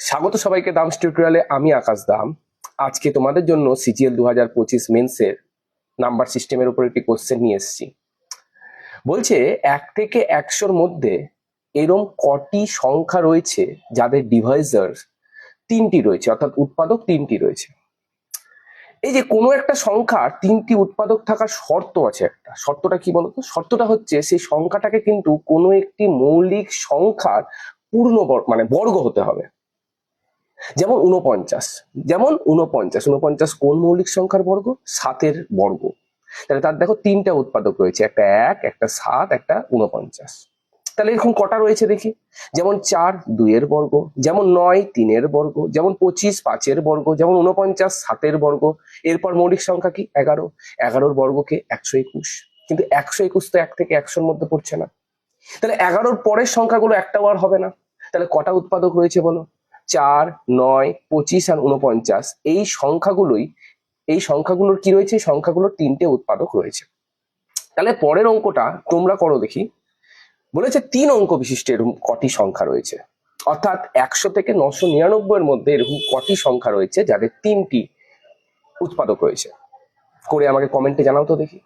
স্বাগত সবাইকে দামস টিউটোরিয়ালে। আমি আকাশ দাম। আজকে তোমাদের জন্য সিজিএল 2025 মেন্সের নাম্বার সিস্টেমের উপর একটি কোশ্চেন নিয়ে এসেছি। বলছে 1 থেকে 100-র মধ্যে এরম কটি সংখ্যা রয়েছে যাদের ডিভাইজার 3টি রয়েছে, অর্থাৎ উৎপাদক 3টি রয়েছে। এই যে কোনো একটা সংখ্যার 3টি উৎপাদক থাকার শর্ত আছে। একটা শর্তটা কি বলতো? শর্তটা হচ্ছে সেই সংখ্যাটাকে কিন্তু কোনো একটি মৌলিক সংখ্যার পূর্ণ মানে বর্গ হতে হবে। যেমন 49, যেমন 49 কোন মৌলিক সংখ্যার বর্গ? 7-এর বর্গ। তাহলে তার দেখো 3টা উৎপাদক রয়েছে, একটা 1, একটা 7, একটা 49। তাহলে এরকম কটা রয়েছে দেখি। যেমন 4 2-এর বর্গ, যেমন 9 3-এর বর্গ, যেমন 25 5-এর বর্গ, যেমন 49 7-এর বর্গ। এরপর মৌলিক সংখ্যা কি? 11। 11-র বর্গকে 121। কিন্তু 121 তো 1 থেকে 100-র মধ্যে পড়ছে না। তাহলে 11-র পরের সংখ্যাগুলো একটাও আর হবে না। তাহলে কটা উৎপাদক রয়েছে বলো? 4 9 25 আর 49। এই সংখ্যাগুলোর কি রয়েছে? সংখ্যাগুলোর 3টে উৎপাদক রয়েছে। তাহলে পরের অঙ্কটা তোমরা করো দেখি। বলেছে 3 অঙ্ক বিশিষ্ট এরকম কটি সংখ্যা রয়েছে, অর্থাৎ 100 থেকে 999-এর মধ্যে এরকম কটি সংখ্যা রয়েছে যাদের 3টি উৎপাদক রয়েছে। করে আমাকে কমেন্টে জানাও তো দেখি।